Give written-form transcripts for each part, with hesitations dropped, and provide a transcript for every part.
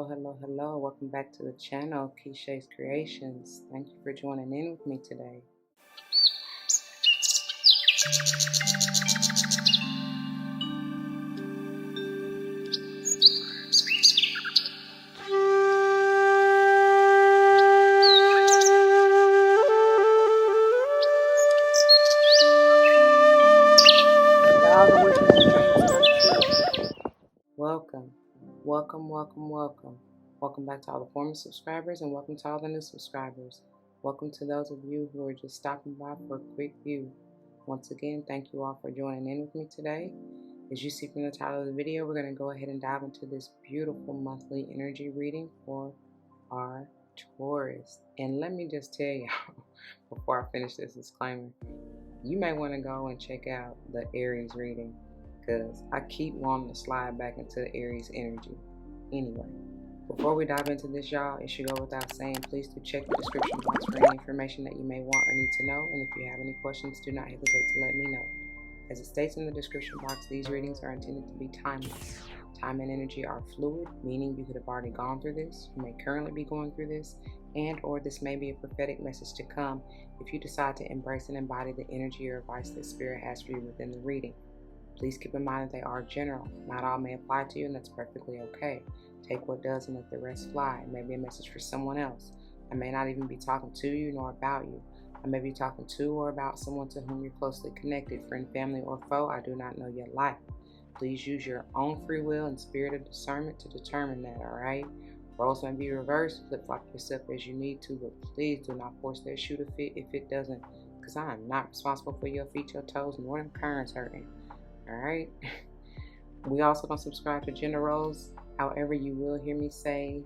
Hello. Welcome back to the channel, Cashapp's Creations. Thank you for joining in with me today. To all the wishes and dreams come true. Welcome. Welcome back to all the former subscribers, and welcome to all the new subscribers. Welcome to those of you who are just stopping by for a quick view. Once again, thank you all for joining in with me today. As you see from the title of the video, we're going to go ahead and dive into this beautiful monthly energy reading for our Taurus. And let me just tell y'all, before I finish this disclaimer, you may want to go and check out the Aries reading, because I keep wanting to slide back into the Aries energy. Anyway, before we dive into this, y'all, it should go without saying, please do check the description box for any information that you may want or need to know. And if you have any questions, do not hesitate to let me know. As it states in the description box, these readings are intended to be timeless. Time and energy are fluid, meaning you could have already gone through this, you may currently be going through this, and or this may be a prophetic message to come if you decide to embrace and embody the energy or advice that Spirit has for you within the reading. Please keep in mind that they are general. Not all may apply to you, and that's perfectly okay. Take what does and let the rest fly. It may be a message for someone else. I may not even be talking to you nor about you. I may be talking to or about someone to whom you're closely connected, friend, family, or foe. I do not know your life. Please use your own free will and spirit of discernment to determine that, alright? Roles may be reversed, flip-flop yourself as you need to, but please do not force that shoe to fit if it doesn't, because I am not responsible for your feet, your toes, nor them currents hurting, alright? We also don't subscribe to gender roles. However, you will hear me say,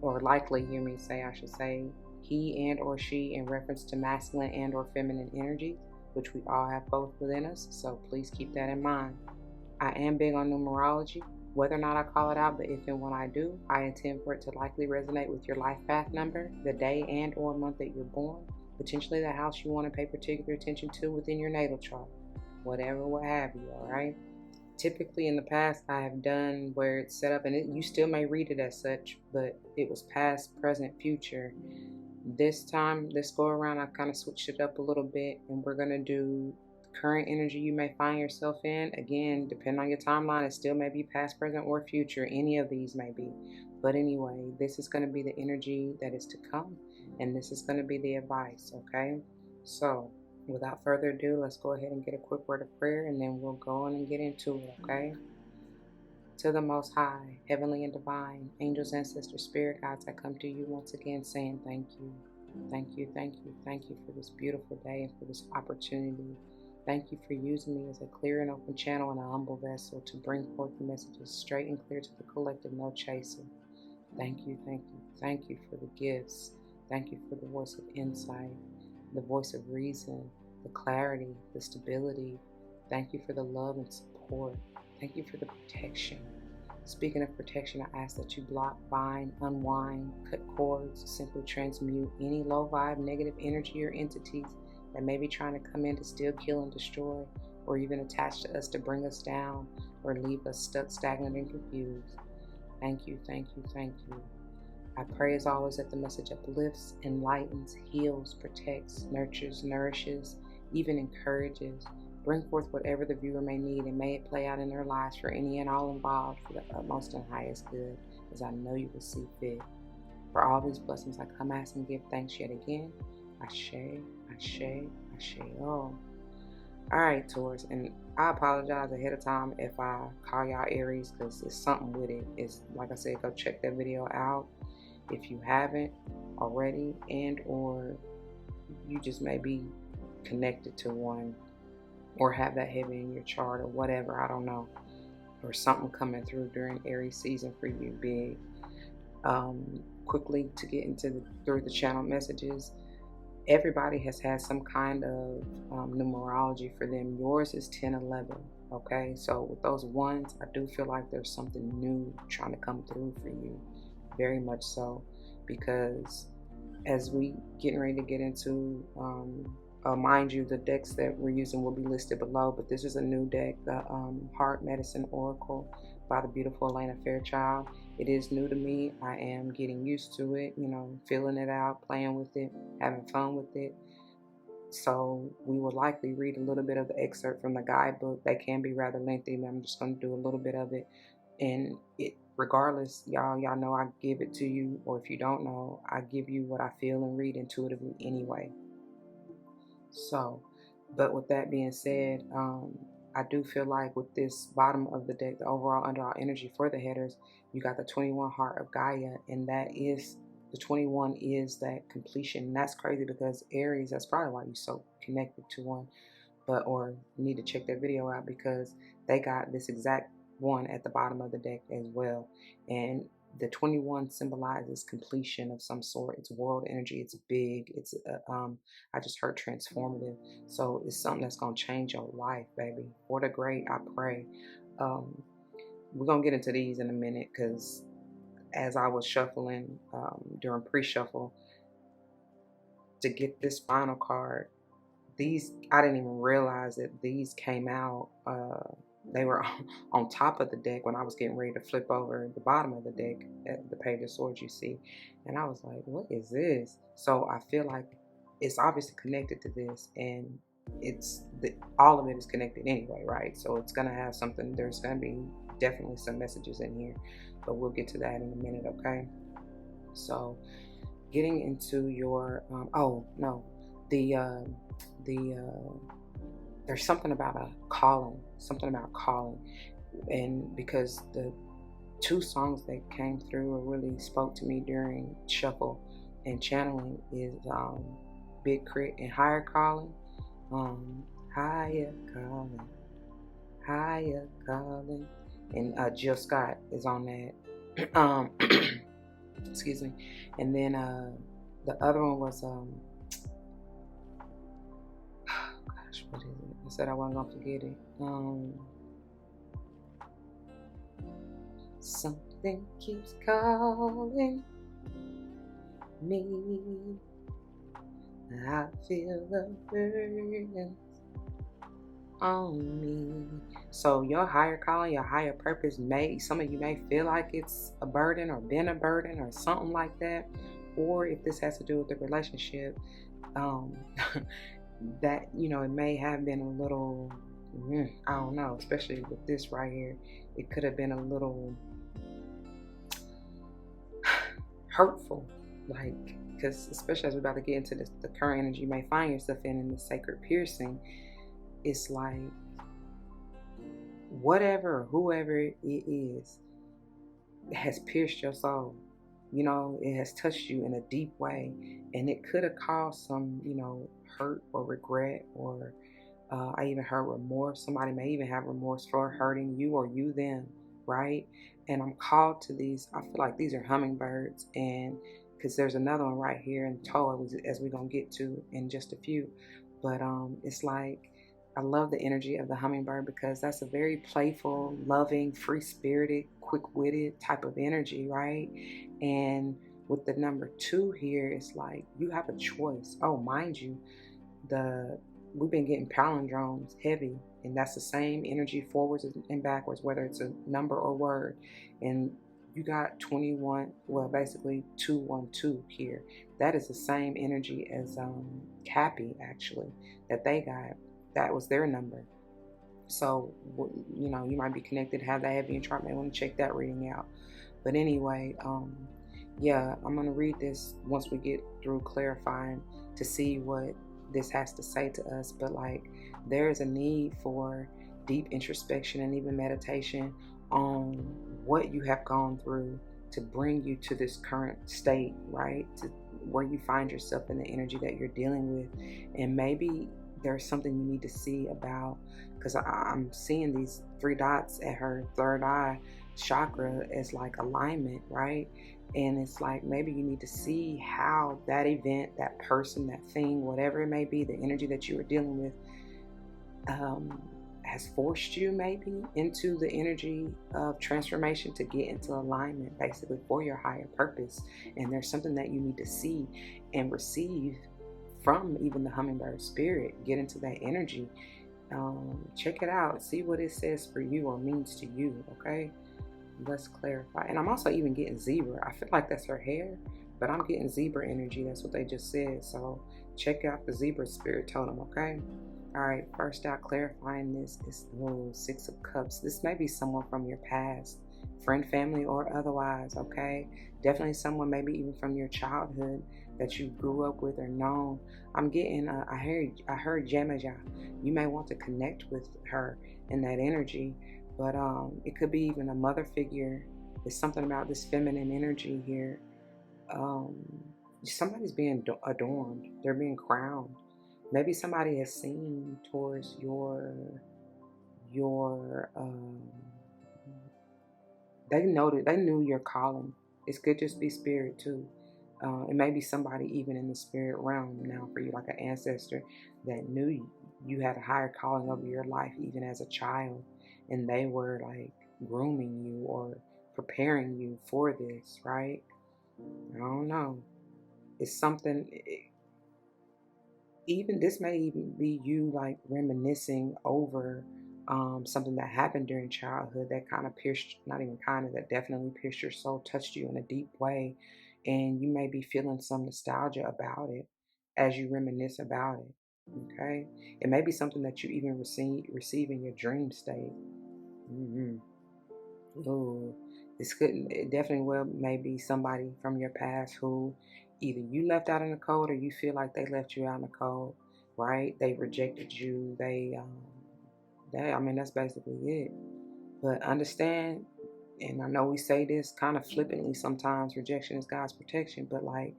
or likely hear me say, I should say, he and or she in reference to masculine and or feminine energy, which we all have both within us, so please keep that in mind. I am big on numerology. Whether or not I call it out, but if and when I do, I intend for it to likely resonate with your life path number, the day and or month that you're born, potentially the house you want to pay particular attention to within your natal chart, whatever, what have you, alright? Typically in the past, I have done where it's set up, and you still may read it as such, but it was past, present, future. This time, this go around, I kind of switched it up a little bit, and we're going to do current energy you may find yourself in. Again, depending on your timeline, it still may be past, present, or future. Any of these may be. But anyway, this is going to be the energy that is to come, and this is going to be the advice, okay? So, without further ado, let's go ahead and get a quick word of prayer, and then we'll go on and get into it, okay? To the Most High, heavenly and divine, angels, ancestors, spirit guides, I come to you once again saying thank you. Thank you for this beautiful day and for this opportunity. Thank you for using me as a clear and open channel and a humble vessel to bring forth the messages straight and clear to the collective, no chaser. Thank you for the gifts. Thank you for the voice of insight, the voice of reason, the clarity, the stability. Thank you for the love and support. Thank you for the protection. Speaking of protection, I ask that you block, bind, unwind, cut cords, simply transmute any low vibe, negative energy or entities that may be trying to come in to steal, kill, and destroy, or even attach to us to bring us down or leave us stuck, stagnant, and confused. Thank you. I pray as always that the message uplifts, enlightens, heals, protects, nurtures, nourishes, even encourages. Bring forth whatever the viewer may need, and may it play out in their lives for any and all involved for the utmost and highest good, as I know you will see fit. For all these blessings I come ask and give thanks yet again. Ashe. Oh. Alright, Taurus, and I apologize ahead of time if I call y'all Aries, because it's something with it. It's like I said, go check that video out if you haven't already, and or you just may be connected to one or have that heavy in your chart or whatever, I don't know, or something coming through during Aries season for you big. Quickly to get into through the channel messages, everybody has had some kind of numerology for them. Yours is 1011, okay? So with those ones, I do feel like there's something new trying to come through for you, very much so, because as we getting ready to get into mind you, the decks that we're using will be listed below, but this is a new deck, the Heart Medicine Oracle. by the beautiful Elena Fairchild. It is new to me. I am getting used to it, feeling it out, playing with it, having fun with it. So we will likely read a little bit of the excerpt from the guidebook. They can be rather lengthy, but I'm just going to do a little bit of it. And it, regardless, y'all know I give it to you, or if you don't know, I give you what I feel and read intuitively anyway. So, but with that being said, I do feel like with this bottom of the deck, the overall underall energy for the headers, you got the 21 heart of Gaia, and that is the 21 is that completion. And that's crazy because Aries, that's probably why you're so connected to one, or need to check that video out because they got this exact one at the bottom of the deck as well. And the 21 symbolizes completion of some sort. It's world energy. It's big. It's I just heard transformative. So it's something that's gonna change your life, baby. For the great, I pray. We're gonna get into these in a minute because as I was shuffling during pre-shuffle to get this final card, these, I didn't even realize that these came out. They were on top of the deck when I was getting ready to flip over the bottom of the deck at the Page of Swords you see. And I was like, what is this? So I feel like it's obviously connected to this, and all of it is connected anyway, right? So it's going to have something. There's going to be definitely some messages in here, but we'll get to that in a minute, okay? So getting into your, there's something about calling, and because the two songs that came through or really spoke to me during shuffle and channeling is Big Crit and Higher Calling. Higher calling, and Jill Scott is on that. Excuse me. And then the other one was what is it? I said I wasn't gonna forget it. Something keeps calling me. I feel the burden on me. So your higher calling, your higher purpose some of you may feel like it's a burden or been a burden or something like that. Or if this has to do with the relationship, that, it may have been a little, I don't know, especially with this right here, it could have been a little hurtful, like, because especially as we're about to get into the current energy you may find yourself in the sacred piercing, it's like whatever or whoever it is has pierced your soul. It has touched you in a deep way, and it could have caused some, hurt or regret, or I even heard remorse. Somebody may even have remorse for hurting you or you them, right? And I'm called to these. I feel like these are hummingbirds, and because there's another one right here in Taurus, as we're gonna get to in just a few. But it's like I love the energy of the hummingbird because that's a very playful, loving, free-spirited, quick-witted type of energy, right? And with the number 2 here, it's like you have a choice. Oh, mind you, we've been getting palindromes heavy, and that's the same energy forwards and backwards, whether it's a number or word. And you got 21, well, basically 212 here. That is the same energy as Cappy, actually, that they got. That was their number. So, you might be connected, have that heavy and chart. May want to check that reading out. But anyway, yeah, I'm going to read this once we get through clarifying to see what this has to say to us. But like, there is a need for deep introspection and even meditation on what you have gone through to bring you to this current state, right? To where you find yourself in the energy that you're dealing with. And maybe there's something you need to see about, because I'm seeing these 3 dots at her third eye chakra as like alignment, right? And it's like maybe you need to see how that event, that person, that thing, whatever it may be, the energy that you were dealing with has forced you maybe into the energy of transformation to get into alignment basically for your higher purpose. And there's something that you need to see and receive from even the hummingbird spirit. Get into that energy. Check it out. See what it says for you or means to you, okay? Let's clarify. And I'm also even getting zebra. I feel like that's her hair, but I'm getting zebra energy. That's what they just said. So check out the zebra spirit totem, okay? All right, first out, clarifying this is the Six of Cups. This may be someone from your past, friend, family, or otherwise, okay? Definitely someone maybe even from your childhood that you grew up with or known. I'm getting, I heard Jemaja. You may want to connect with her in that energy, but it could be even a mother figure. There's something about this feminine energy here. Um, Somebody's being adorned. They're being crowned. Maybe somebody has seen towards your they knew your calling. It could just be spirit too. It may be somebody even in the spirit realm now for you, like an ancestor that knew you had a higher calling over your life even as a child, and they were like grooming you or preparing you for this, right? I don't know. It's something. Even this may even be you like reminiscing over something that happened during childhood that kind of pierced, not even kind of, that definitely pierced your soul, touched you in a deep way, and you may be feeling some nostalgia about it as you reminisce about it. Okay, it may be something that you even receive in your dream state. Mm-hmm. Ooh, this couldn't, it definitely well may be somebody from your past who either you left out in the cold or you feel like they left you out in the cold, right? They rejected you. I mean, that's basically it. But understand, and I know we say this kind of flippantly sometimes, rejection is God's protection, but like,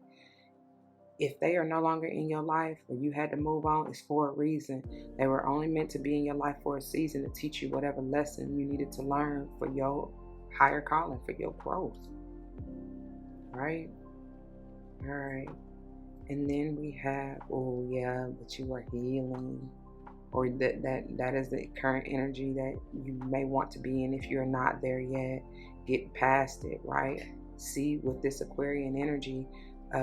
if they are no longer in your life or you had to move on, it's for a reason. They were only meant to be in your life for a season to teach you whatever lesson you needed to learn for your higher calling, for your growth. Right? All right. And then we have, oh yeah, but you are healing. Or that is the current energy that you may want to be in if you're not there yet. Get past it, right? See with this Aquarian energy,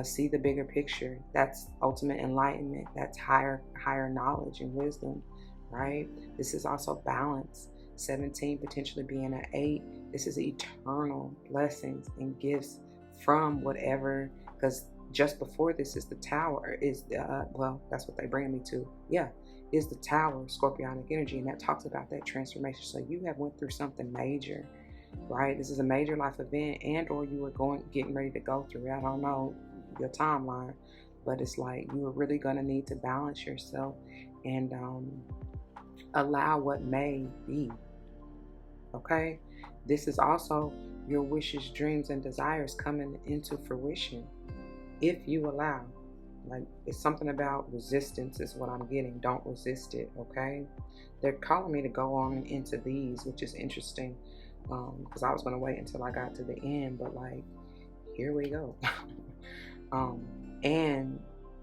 see the bigger picture. That's ultimate enlightenment. That's higher knowledge and wisdom, right? This is also balance. 17 potentially being an 8. This is eternal blessings and gifts from whatever, because just before this is the tower, is well, that's what they bring me to. Yeah, is the tower, scorpionic energy, and that talks about that transformation. So you have went through something major, right? This is a major life event, and or you were getting ready to go through it. I don't know your timeline, but it's like you are really going to need to balance yourself and allow what may be. Okay, this is also your wishes, dreams, and desires coming into fruition if you allow. Like, it's something about resistance is what I'm getting. Don't resist it, okay? They're calling me to go on into these, which is interesting, because I was going to wait until I got to the end, but like, here we go. And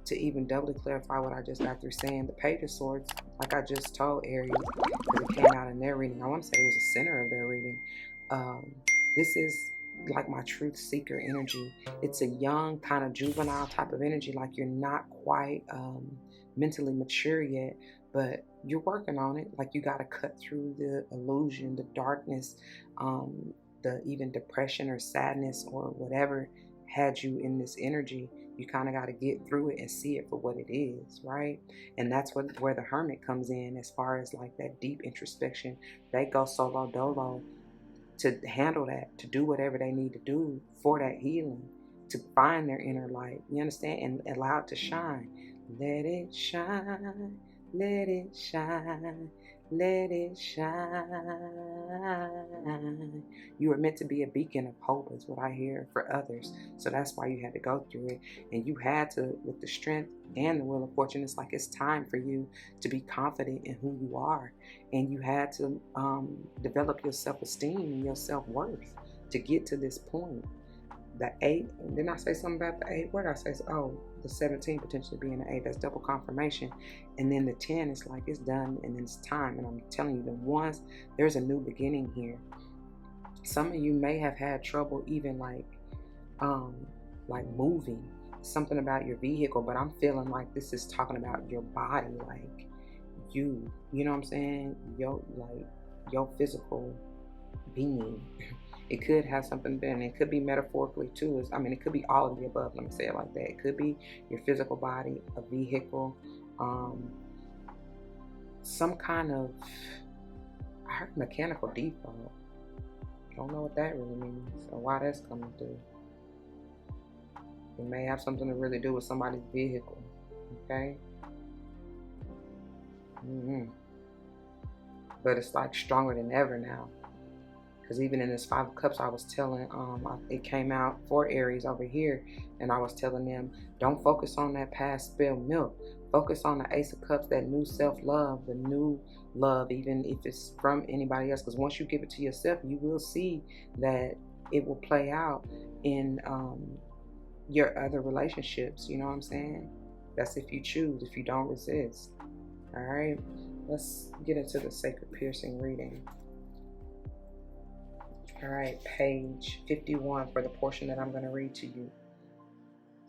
to even doubly clarify what I just got through saying, the Page of Swords, like I just told Aries, because it came out in their reading, I want to say it was the center of their reading. This is like my truth seeker energy. It's a young, kind of juvenile type of energy, like you're not quite mentally mature yet, but you're working on it. Like you got to cut through the illusion, the darkness, the even depression or sadness or whatever had you in this energy. You kind of got to get through it and see it for what it is, right? And that's where the hermit comes in, as far as like that deep introspection. They go solo dolo to handle that, to do whatever they need to do for that healing, to find their inner light. You understand? And allow it to shine. Let it shine, let it shine, let it shine. You were meant to be a beacon of hope, is what I hear, for others. So that's why you had to go through it. And you had to, with the strength and the will of fortune, it's like it's time for you to be confident in who you are. And you had to develop your self-esteem and your self-worth to get to this point. The 8, didn't I say something about the 8? What did I say? Oh, the 17 potentially being an 8. That's double confirmation. And then the 10 is like it's done and it's time. And I'm telling you, the ones, there's a new beginning here. Some of you may have had trouble even like moving, something about your vehicle, but I'm feeling like this is talking about your body, like you know what I'm saying? Your physical being. It could have something been, it could be metaphorically too. I mean, it could be all of the above. Let me say it like that. It could be your physical body, a vehicle, some kind of, I heard mechanical default. I don't know what that really means or why that's coming through. It may have something to really do with somebody's vehicle. Okay. But it's like stronger than ever now. Because even in this Five of Cups, I was telling, it came out for Aries over here, and I was telling them, don't focus on that past spilled milk. Focus on the Ace of Cups, that new self-love, the new love, even if it's from anybody else. Because once you give it to yourself, you will see that it will play out in your other relationships. You know what I'm saying? That's if you choose, if you don't resist. All right, let's get into the sacred piercing reading. All right, page 51 for the portion that I'm going to read to you.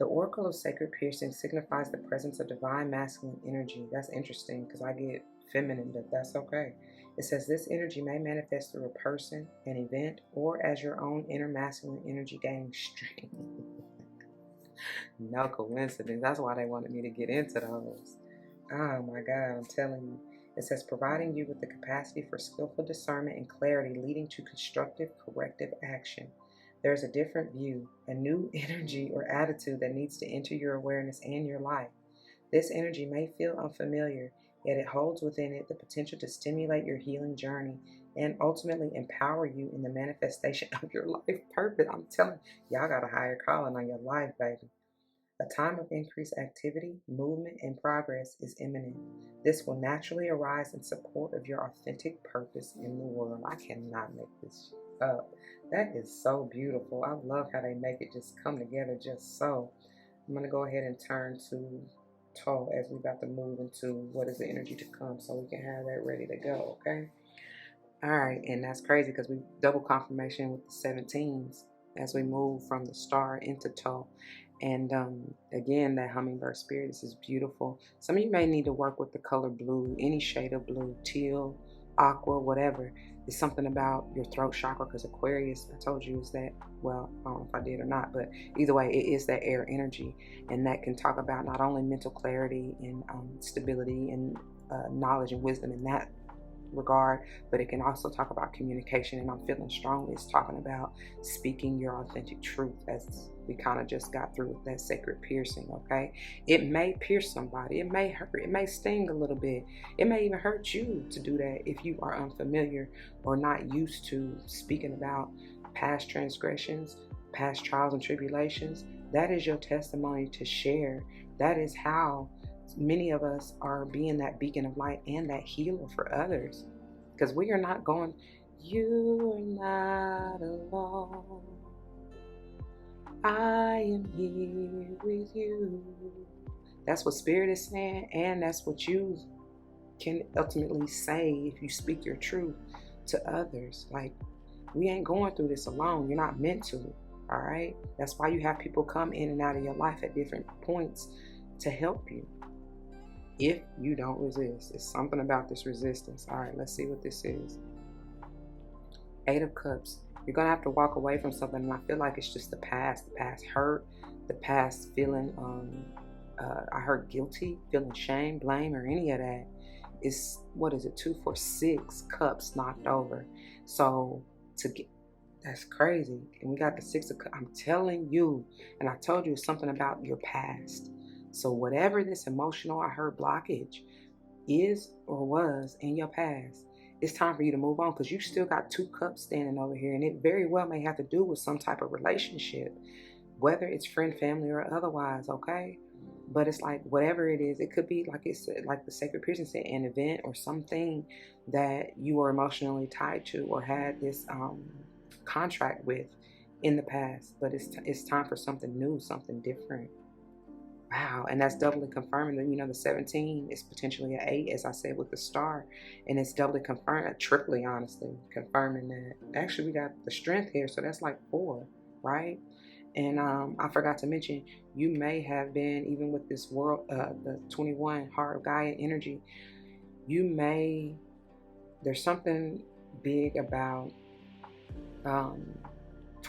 The Oracle of Sacred Piercing signifies the presence of divine masculine energy. That's interesting because I get feminine, but that's okay. It says this energy may manifest through a person, an event, or as your own inner masculine energy gaining strength. No coincidence. That's why they wanted me to get into those. Oh my God, I'm telling you. It says providing you with the capacity for skillful discernment and clarity, leading to constructive corrective action. There's a different view, a new energy or attitude that needs to enter your awareness and your life. This energy may feel unfamiliar, yet it holds within it the potential to stimulate your healing journey and ultimately empower you in the manifestation of your life purpose. I'm telling you, y'all got a higher calling on your life, baby. A time of increased activity, movement, and progress is imminent. This will naturally arise in support of your authentic purpose in the world. I cannot make this up. That is so beautiful. I love how they make it just come together just so. I'm going to go ahead and turn to Taurus as we're about to move into what is the energy to come so we can have that ready to go, okay? All right, and that's crazy because we double confirmation with the 17s as we move from the star into Taurus. And again, that hummingbird spirit, this is beautiful. Some of you may need to work with the color blue, any shade of blue, teal, aqua, whatever. It's something about your throat chakra because Aquarius, I told you, is that, well, I don't know if I did or not, but either way, it is that air energy. And that can talk about not only mental clarity and stability and knowledge and wisdom in that regard, but it can also talk about communication. And I'm feeling strongly it's talking about speaking your authentic truth, as we kind of just got through with that sacred piercing. Okay, it may pierce somebody, it may hurt, it may sting a little bit, it may even hurt you to do that if you are unfamiliar or not used to speaking about past transgressions, past trials and tribulations. That is your testimony to share. That is how many of us are being that beacon of light and that healer for others, because we are not going, you are not alone, I am here with you. That's what spirit is saying, and that's what you can ultimately say if you speak your truth to others. Like, we ain't going through this alone. You're not meant to. All right, that's why you have people come in and out of your life at different points to help you. If you don't resist, it's something about this resistance. All right, let's see what this is. 8 of Cups. You're going to have to walk away from something, and I feel like it's just the past hurt, the past feeling, I heard guilty, feeling shame, blame, or any of that. It's, what is it, 2, 4, 6 cups knocked over. So to get, that's crazy. And we got the 6 of Cups. I'm telling you, and I told you, it's something about your past. So whatever this emotional, I heard, blockage is or was in your past, it's time for you to move on, because you still got 2 cups standing over here, and it very well may have to do with some type of relationship, whether it's friend, family, or otherwise, okay? But it's like, whatever it is, it could be, like it said, like the sacred piercing said, an event or something that you were emotionally tied to or had this contract with in the past. But it's time for something new, something different. Wow, and that's doubly confirming that, the 17 is potentially an 8, as I said, with the star, and it's doubly confirmed, triply, honestly, confirming that. Actually, we got the strength here, so that's like 4, right? And I forgot to mention, you may have been, even with this world, the 21 Heart of Gaia energy, there's something big about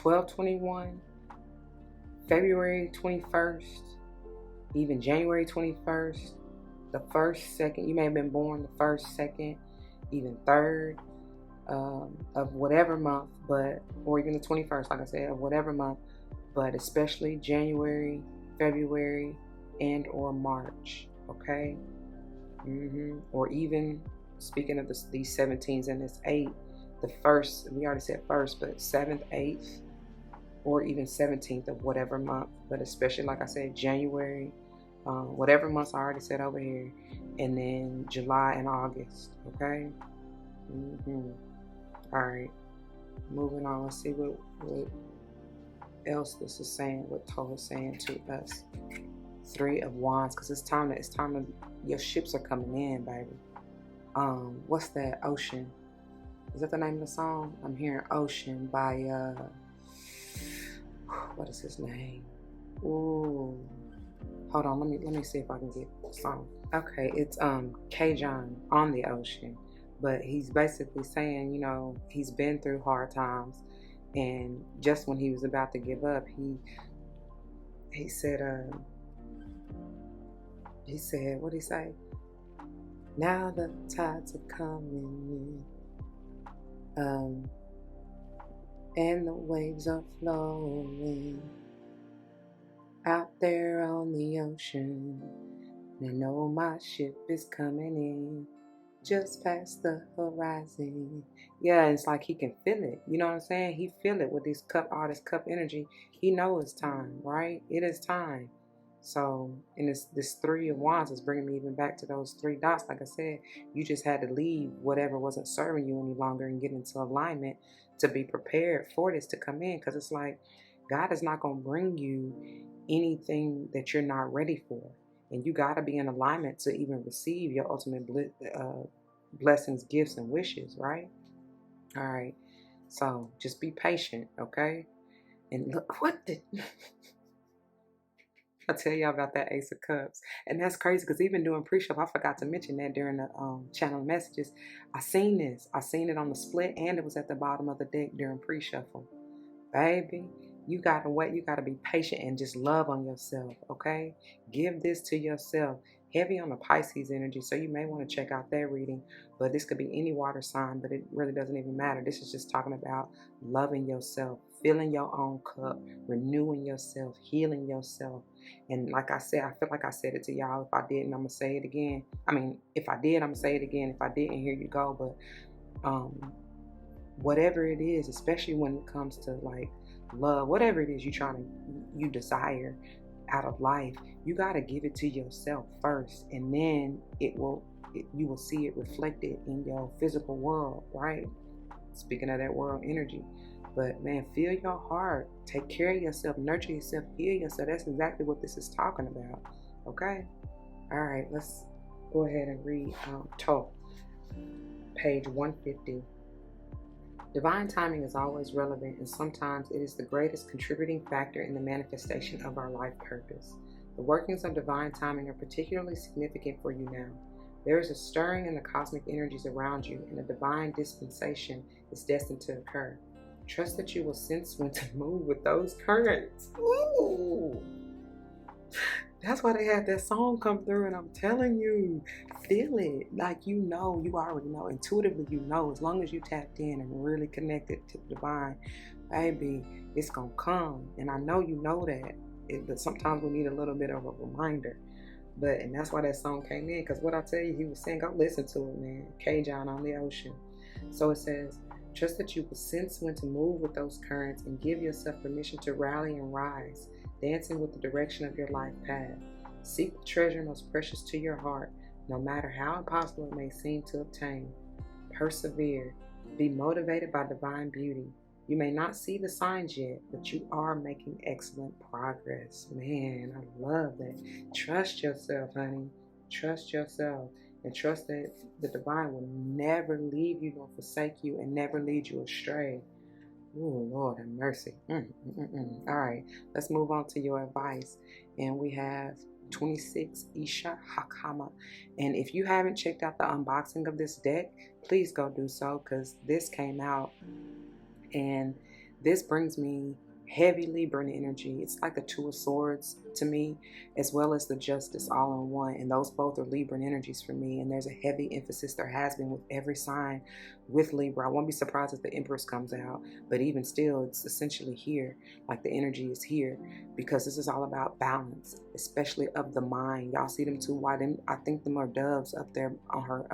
12/21, February 21st, even January 21st, the 1st, 2nd. You may have been born the 1st, 2nd, even 3rd of whatever month, or even the 21st, like I said, of whatever month, but especially January, February, and or March, okay? Or even, speaking of these 17s and this 8, the 1st, we already said 1st, but 7th, 8th, or even 17th of whatever month, but especially, like I said, January, whatever months I already said over here, and then July and August, okay? All right, moving on. Let's see what else this is saying, what Taurus is saying to us. 3 of Wands, because it's time to, your ships are coming in, baby. What's that? Ocean. Is that the name of the song? I'm hearing Ocean by what is his name? Ooh, hold on. Let me see if I can get the song. Okay, it's K-John, On the Ocean, but he's basically saying, you know, he's been through hard times, and just when he was about to give up, he said what'd he say? Now the tides are coming in, and the waves are flowing out there on the ocean. I know my ship is coming in, just past the horizon. Yeah, it's like he can feel it. You know what I'm saying? He feel it with this cup, all this cup energy. He knows it's time, right? It is time. So, and this 3 of Wands is bringing me even back to those 3 dots. Like I said, you just had to leave whatever wasn't serving you any longer and get into alignment to be prepared for this to come in. Because it's like, God is not going to bring you anything that you're not ready for. And you got to be in alignment to even receive your ultimate blessings, gifts, and wishes, right? All right. So just be patient, okay? And look, what did I tell y'all about that Ace of Cups? And that's crazy because even doing pre-show, I forgot to mention that during the channel messages. I seen this. I seen it on the split, and it was at the bottom of the deck during pre-shuffle. Baby, you gotta wait. You gotta be patient and just love on yourself, okay? Give this to yourself. Heavy on the Pisces energy, so you may want to check out that reading. But this could be any water sign, but it really doesn't even matter. This is just talking about loving yourself, filling your own cup, renewing yourself, healing yourself. And like I said, I feel like I said it to y'all. If I didn't, I'm gonna say it again. I mean, if I did, I'm gonna say it again. If I didn't, here you go. But whatever it is, especially when it comes to like love, whatever it is you desire out of life, you got to give it to yourself first, and then you will see it reflected in your physical world, right? Speaking of that world energy. But man, feel your heart, take care of yourself, nurture yourself, heal yourself. That's exactly what this is talking about. Okay, all right, let's go ahead and read Thoth, page 150. Divine timing is always relevant, and sometimes it is the greatest contributing factor in the manifestation of our life purpose. The workings of divine timing are particularly significant for you now. There is a stirring in the cosmic energies around you, and a divine dispensation is destined to occur. Trust that you will sense when to move with those currents. Ooh! That's why they had that song come through, and I'm telling you, feel it. Like, you already know. Intuitively, you know, as long as you tapped in and really connected to the divine, baby, it's going to come. And I know you know that, but sometimes we need a little bit of a reminder. And that's why that song came in, because what I tell you, he was saying, go listen to it, man. K-John, On the Ocean. So it says, trust that you will sense when to move with those currents and give yourself permission to rally and rise, dancing with the direction of your life path. Seek the treasure most precious to your heart, no matter how impossible it may seem to obtain. Persevere. Be motivated by divine beauty. You may not see the signs yet, but you are making excellent progress. Man, I love that. Trust yourself, honey. Trust yourself. And trust that the divine will never leave you nor forsake you and never lead you astray. Oh, Lord have mercy. All right, let's move on to your advice. And we have 26 Isha Hakama. And if you haven't checked out the unboxing of this deck, please go do so, because this came out. And This brings me heavy Libra energy. It's like the Two of Swords to me, as well as the Justice all in one. And those both are Libra energies for me. And there's a heavy emphasis, there has been with every sign with Libra. I won't be surprised if the Empress comes out, but even still, it's essentially here. Like the energy is here because this is all about balance, especially of the mind. Y'all see them too? Why them? I think them are doves up there on her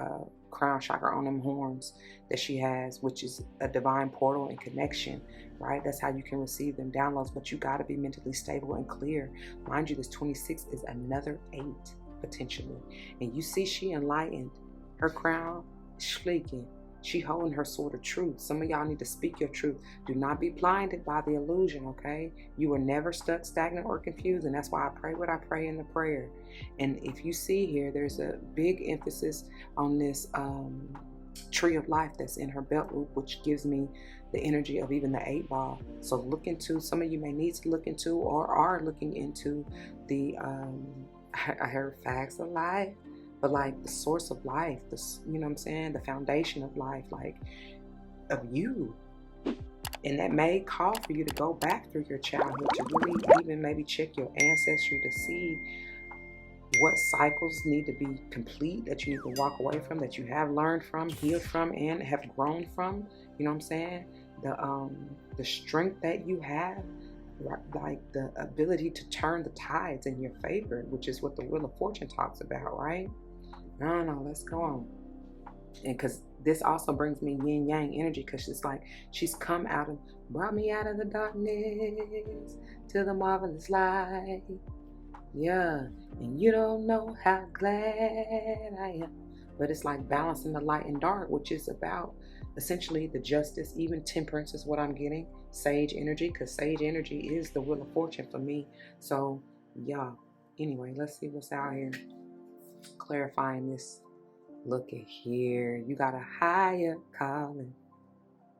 crown chakra, on them horns that she has, which is a divine portal and connection, right? That's how you can receive them downloads, but you got to be mentally stable and clear. Mind you, this 26 is another 8 potentially. And you see she enlightened. Her crown is schleeking. She holding her sword of truth. Some of y'all need to speak your truth. Do not be blinded by the illusion, okay? You are never stuck, stagnant, or confused, and that's why I pray what I pray in the prayer. And if you see here, there's a big emphasis on this tree of life that's in her belt loop, which gives me the energy of even the 8 ball. So look into, some of you may need to look into or are looking into the I heard facts of life, but like the source of life, this, you know what I'm saying, the foundation of life, like of you. And that may call for you to go back through your childhood to really even maybe check your ancestry to see what cycles need to be complete, that you need to walk away from, that you have learned from, healed from, and have grown from. You know what I'm saying? The strength that you have, like the ability to turn the tides in your favor, which is what the Wheel of Fortune talks about, right? No, let's go on. And because this also brings me yin yang energy, because it's like she's brought me out of the darkness to the marvelous light. Yeah, and you don't know how glad I am. But it's like balancing the light and dark, which is about essentially the justice. Even temperance is what I'm getting. Sage energy, because sage energy is the Wheel of Fortune for me. So yeah, anyway, let's see what's out here. Clarifying this. Look at here. You got a higher calling.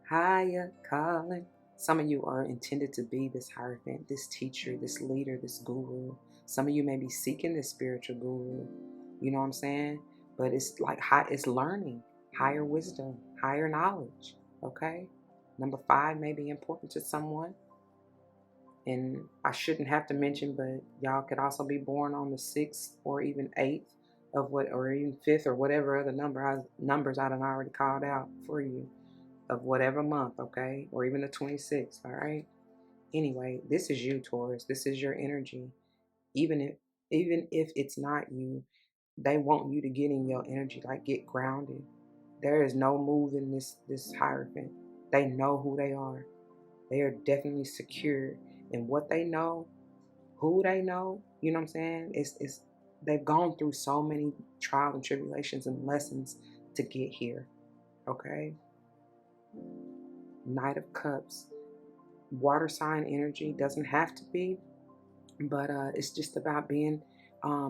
Higher calling. Some of you are intended to be this hierophant, this teacher, this leader, this guru. Some of you may be seeking this spiritual guru. You know what I'm saying? But it's like it's learning, higher wisdom, higher knowledge. Okay? Number 5 may be important to someone. And I shouldn't have to mention, but y'all could also be born on the 6th or even 8th of what, or even 5th or whatever other numbers I done already called out for you, of whatever month, okay? Or even the 26th, all right? Anyway, this is you, Taurus. This is your energy. Even if it's not you, they want you to get in your energy, like get grounded. There is no moving this hierophant. They know who they are. They are definitely secure in what they know, who they know. You know what I'm saying? It's they've gone through so many trials and tribulations and lessons to get here. Okay? Knight of Cups. Water sign energy, doesn't have to be, but it's just about being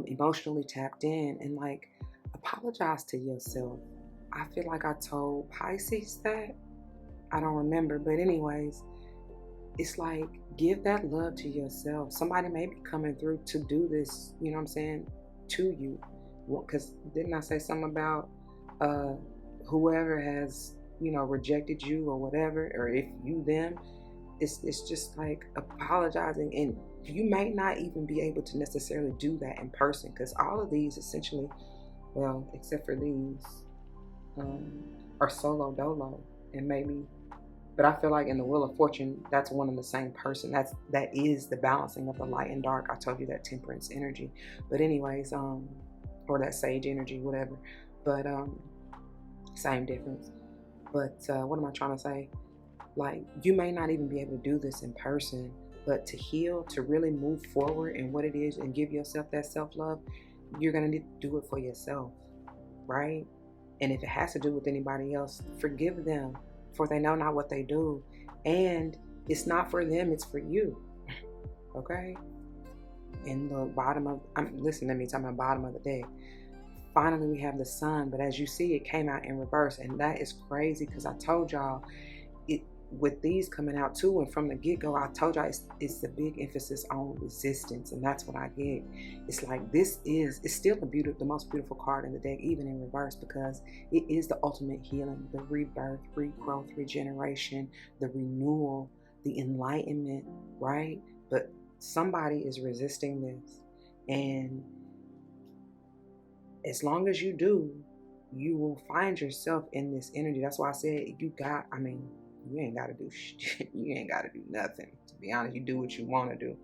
emotionally tapped in, and like apologize to yourself. I feel like I told Pisces that. I don't remember, but anyways, it's like give that love to yourself. Somebody may be coming through to do this, you know what I'm saying, to you. Because didn't I say something about whoever has, you know, rejected you or whatever, or if you them, it's just like apologizing. And you may not even be able to necessarily do that in person, because all of these essentially, well, except for these, are solo dolo, and maybe, but I feel like in the Wheel of Fortune, that's one and the same person. That is the balancing of the light and dark. I told you that temperance energy. But anyways, or that sage energy, whatever. But same difference. But what am I trying to say? Like, you may not even be able to do this in person, but to heal, to really move forward in what it is and give yourself that self-love, you're going to need to do it for yourself, right? And if it has to do with anybody else, forgive them, for they know not what they do. And it's not for them, it's for you. Okay? In the bottom of, listen to me, talking about bottom of the deck. Finally, we have the Sun, but as you see, it came out in reverse. And that is crazy, because I told y'all, with these coming out too, and from the get-go, I told y'all it's the big emphasis on resistance, and that's what I get. It's like it's still the most beautiful card in the deck, even in reverse, because it is the ultimate healing, the rebirth, regrowth, regeneration, the renewal, the enlightenment, right? But somebody is resisting this. And as long as you do, you will find yourself in this energy. That's why I said you ain't got to do shit. You ain't got to do nothing. To be honest, you do what you want to do.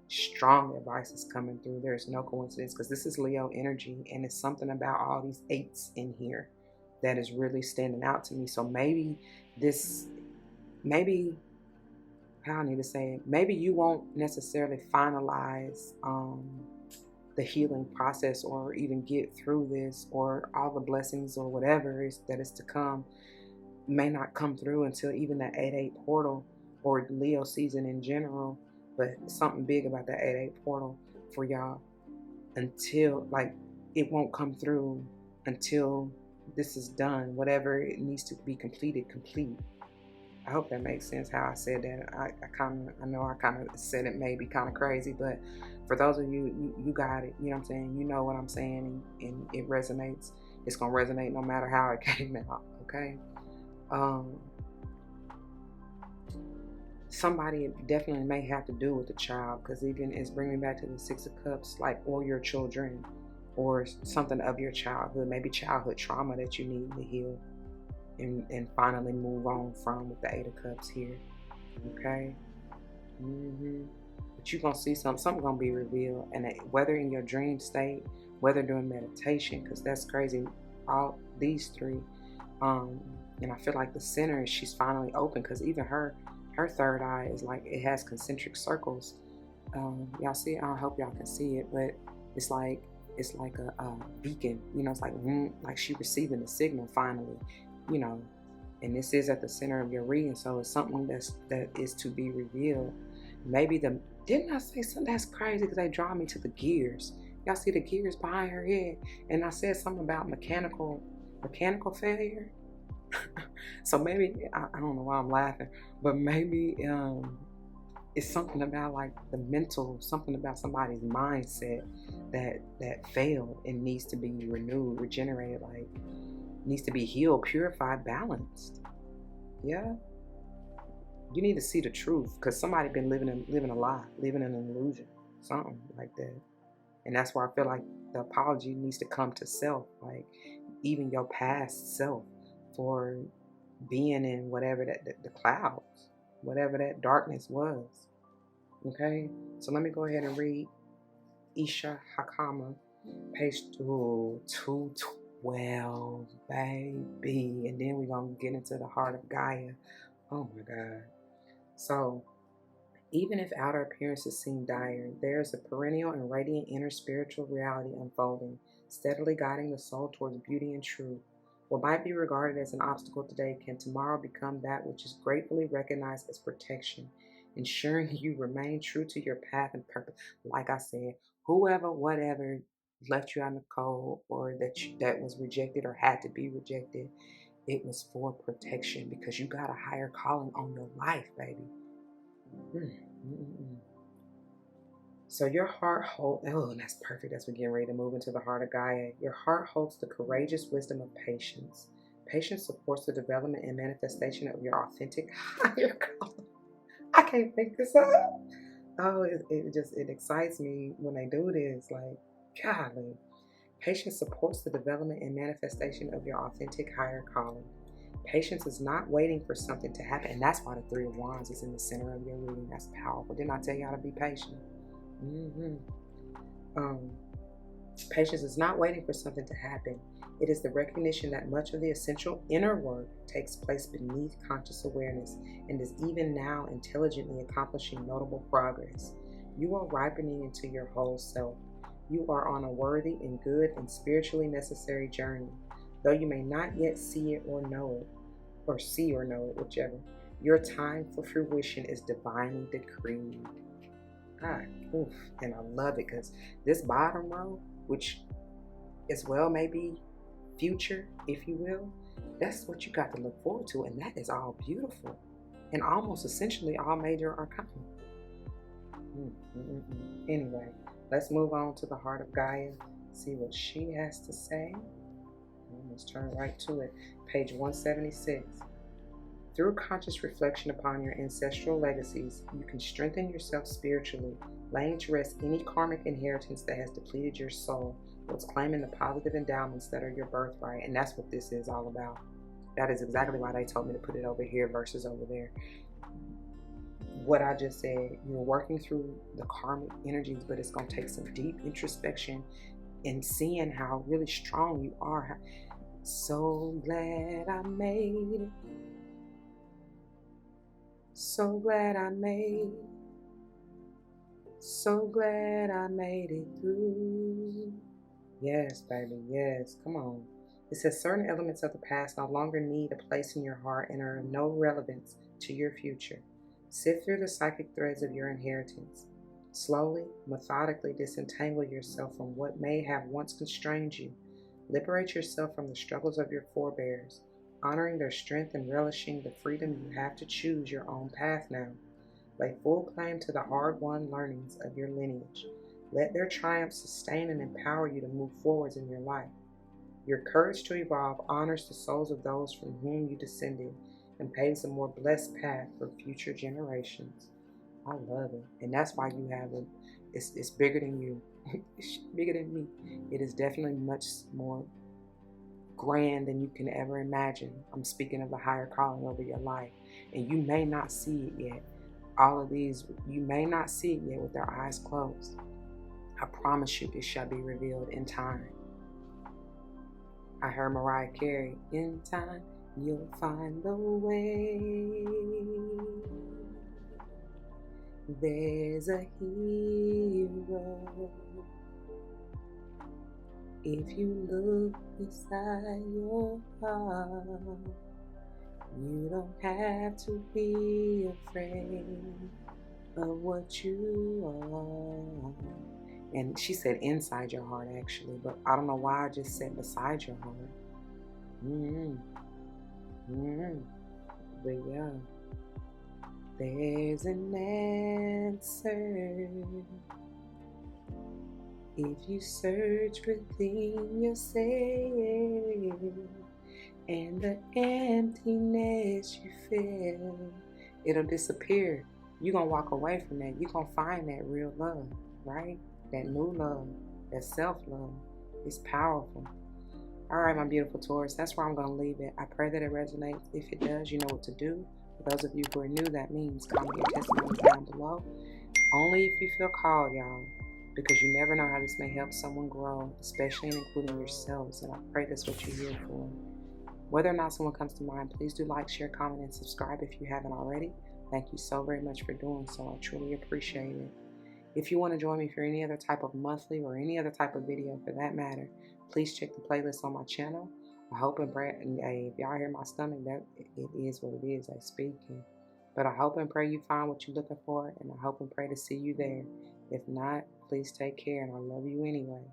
Strong advice is coming through. There's no coincidence because this is Leo energy, and it's something about all these eights in here that is really standing out to me. So maybe how I need to say it, maybe you won't necessarily finalize the healing process or even get through this, or all the blessings or whatever that is to come may not come through until even that 8/8 portal or Leo season in general. But something big about that 8/8 portal for y'all, until like it won't come through until this is done. Whatever it needs to be completed, complete. I hope that makes sense how I said that. I know I kind of said it maybe kind of crazy, but for those of you, you got it. You know what I'm saying? You know what I'm saying, and it resonates. It's gonna resonate no matter how it came out. Okay. Somebody definitely may have to do with the child, because even it's bringing me back to the Six of Cups, like, or your children, or something of your childhood, maybe childhood trauma that you need to heal and finally move on from with the Eight of Cups here. Okay. But you're gonna see something gonna be revealed, and whether in your dream state, whether during meditation, because that's crazy. All these three, and I feel like the center, she's finally open, because even her third eye is like, it has concentric circles. Y'all see it? I hope y'all can see it, but it's like a beacon. You know, it's like she receiving the signal finally. You know, and this is at the center of your reading, so it's something that is to be revealed. Maybe didn't I say something that's crazy, because they draw me to the gears. Y'all see the gears behind her head, and I said something about mechanical failure. So maybe I don't know why I'm laughing, but maybe it's something about like the mental, something about somebody's mindset that failed and needs to be renewed, regenerated, like needs to be healed, purified, balanced. Yeah, you need to see the truth, because somebody been living a lie, living in an illusion, something like that. And that's why I feel like the apology needs to come to self, like even your past self, for being in whatever the clouds, whatever that darkness was. Okay, so let me go ahead and read Isha Hakama, page 212, baby, and then we're gonna get into the heart of Gaia. Oh my God. So even if outer appearances seem dire, there is a perennial and radiant inner spiritual reality unfolding, steadily guiding the soul towards beauty and truth. What might be regarded as an obstacle today can tomorrow become that which is gratefully recognized as protection, ensuring you remain true to your path and purpose. Like I said, whoever, whatever left you out in the cold, or that was rejected or had to be rejected, it was for protection, because you got a higher calling on your life, baby. So your heart that's perfect as we get ready to move into the heart of Gaia. Your heart holds the courageous wisdom of patience. Patience supports the development and manifestation of your authentic higher calling. I can't make this up. Oh, it excites me when they do this. Like, golly. Patience supports the development and manifestation of your authentic higher calling. Patience is not waiting for something to happen. And that's why the Three of Wands is in the center of your reading. That's powerful. Didn't I tell y'all to be patient? Patience is not waiting for something to happen. It is the recognition that much of the essential inner work takes place beneath conscious awareness and is even now intelligently accomplishing notable progress. You are ripening into your whole self. You are on a worthy and good and spiritually necessary journey. Though you may not yet see it or know it, whichever, your time for fruition is divinely decreed. And I love it, because this bottom row, which as well may be future, if you will, that's what you got to look forward to, and that is all beautiful and almost essentially all major arcana. Anyway, let's move on to the heart of Gaia, see what she has to say. Let's turn right to it. Page 176. Through conscious reflection upon your ancestral legacies, you can strengthen yourself spiritually, laying to rest any karmic inheritance that has depleted your soul, whilst claiming the positive endowments that are your birthright. And that's what this is all about. That is exactly why they told me to put it over here versus over there. What I just said, you're working through the karmic energies, but it's going to take some deep introspection and seeing how really strong you are. So glad I made it. So glad I made it. So glad I made it through. Yes, baby, yes. Come on. It says certain elements of the past no longer need a place in your heart and are of no relevance to your future. Sift through the psychic threads of your inheritance. Slowly, methodically disentangle yourself from what may have once constrained you. Liberate yourself from the struggles of your forebears, honoring their strength and relishing the freedom you have to choose your own path now. Lay full claim to the hard-won learnings of your lineage. Let their triumphs sustain and empower you to move forwards in your life. Your courage to evolve honors the souls of those from whom you descended and paves a more blessed path for future generations. I love it. And that's why you have it. It's bigger than you. It's bigger than me. It is definitely much more grand than you can ever imagine. I'm speaking of the higher calling over your life. And you may not see it yet. All of these, you may not see it yet with their eyes closed. I promise you it shall be revealed in time. I heard Mariah Carey, in time you'll find the way. There's a hero. If you look inside your heart, you don't have to be afraid of what you are. And she said inside your heart, actually, but I don't know why I just said beside your heart. But yeah, there's an answer if you search within yourself, and the emptiness you feel, it'll disappear. You're gonna walk away from that. You're gonna find that real love, right? That new love, that self-love is powerful. All right, my beautiful Taurus, that's where I'm going to leave it. I pray that it resonates. If it does, you know what to do. For those of you who are new, that means comment your testimony down below. Only if you feel called, y'all, because you never know how this may help someone grow, especially and including yourselves. And I pray that's what you're here for. Whether or not someone comes to mind, please do like, share, comment, and subscribe if you haven't already. Thank you so very much for doing so. I truly appreciate it. If you want to join me for any other type of monthly or any other type of video for that matter, please check the playlist on my channel. I hope and pray, and if y'all hear my stomach, that it is what it is, I speaking. But I hope and pray you find what you're looking for, and I hope and pray to see you there. If not, please take care, and I love you anyway.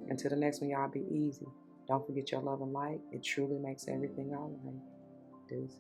Until the next one, y'all be easy. Don't forget your love and light. It truly makes everything all right. Deuces.